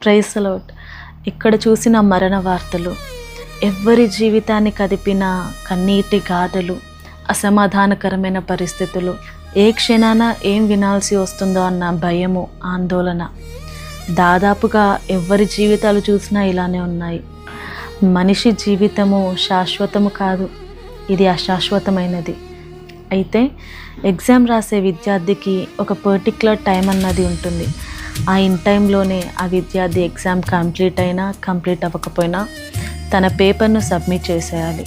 Praise the lord. ఎక్కడ చూసిన మరణ వార్తలు, ఎవ్వరి జీవితాన్ని కదిపిన కన్నీటి గాథలు, అసమాధానకరమైన పరిస్థితులు, ఏ క్షణాన ఏం వినాల్సి వస్తుందో అన్న భయము, ఆందోళన. దాదాపుగా ఎవ్వరి జీవితాలు చూసినా ఇలానే ఉన్నాయి. మనిషి జీవితము శాశ్వతము కాదు, ఇది అశాశ్వతమైనది. అయితే ఎగ్జామ్ రాసే విద్యార్థికి ఒక పర్టిక్యులర్ టైం అన్నది ఉంటుంది. ఆ ఇన్ టైంలోనే ఆ విద్యార్థి ఎగ్జామ్ కంప్లీట్ అవ్వకపోయినా తన పేపర్ను సబ్మిట్ చేసేయాలి.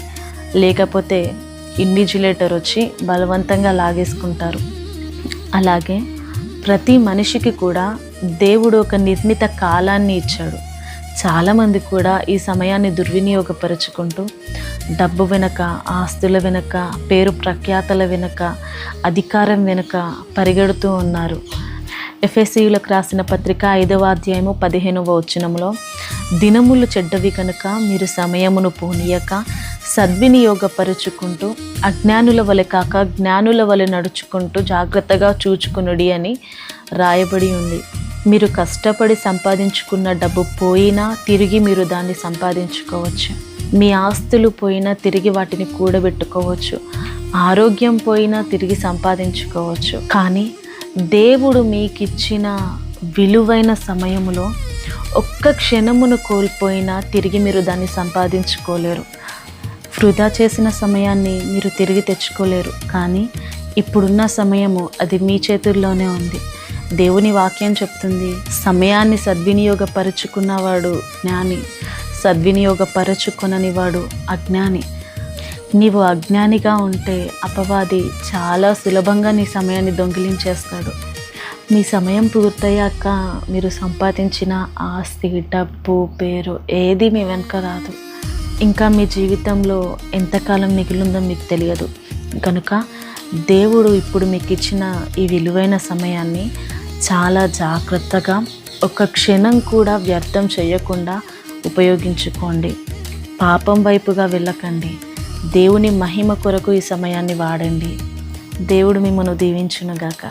లేకపోతే ఇన్విజిలేటర్ వచ్చి బలవంతంగా లాగేసుకుంటారు. అలాగే ప్రతి మనిషికి కూడా దేవుడు ఒక నిర్ణీత కాలాన్ని ఇచ్చాడు. చాలామంది కూడా ఈ సమయాన్ని దుర్వినియోగపరుచుకుంటూ డబ్బు వెనుక, ఆస్తుల వెనుక, పేరు ప్రఖ్యాతల వెనుక, అధికారం వెనుక పరిగెడుతూ ఉన్నారు. ఎఫెసీయులకు రాసిన పత్రిక 5వ అధ్యాయము 15వ వచనంలో, దినములు చెడ్డవి కనుక మీరు సమయమును పోనీయక సద్వినియోగపరుచుకుంటూ అజ్ఞానుల వలె కాక జ్ఞానుల వలె నడుచుకుంటూ జాగ్రత్తగా చూచుకునుడి అని రాయబడి ఉంది. మీరు కష్టపడి సంపాదించుకున్న డబ్బు పోయినా తిరిగి మీరు దాన్ని సంపాదించుకోవచ్చు. మీ ఆస్తులు పోయినా తిరిగి వాటిని కూడబెట్టుకోవచ్చు. ఆరోగ్యం పోయినా తిరిగి సంపాదించుకోవచ్చు. కానీ దేవుడు మీకు ఇచ్చిన విలువైన సమయంలో ఒక్క క్షణమును కోల్పోయినా తిరిగి మీరు దాన్ని సంపాదించుకోలేరు. వృధా చేసిన సమయాన్ని మీరు తిరిగి తెచ్చుకోలేరు. కానీ ఇప్పుడున్న సమయము అది మీ చేతుల్లోనే ఉంది. దేవుని వాక్యం చెప్తుంది, సమయాన్ని సద్వినియోగపరుచుకున్నవాడు జ్ఞాని, సద్వినియోగపరచుకొనని వాడు అజ్ఞాని. నీవు అజ్ఞానిగా ఉంటే అపవాది చాలా సులభంగా నీ సమయాన్ని దొంగిలించేస్తాడు. మీ సమయం పూర్తయ్యాక మీరు సంపాదించిన ఆస్తి, డబ్బు, పేరు ఏది మీ వెనుక రాదు. ఇంకా మీ జీవితంలో ఎంతకాలం మిగిలిందో మీకు తెలియదు. కనుక దేవుడు ఇప్పుడు మీకు ఇచ్చిన ఈ విలువైన సమయాన్ని చాలా జాగ్రత్తగా, ఒక క్షణం కూడా వ్యర్థం చేయకుండా ఉపయోగించుకోండి. పాపం వైపుగా వెళ్ళకండి. దేవుని మహిమ కొరకు ఈ సమయాన్ని వాడండి. దేవుడు మిమ్మల్ని దీవించునుగాక.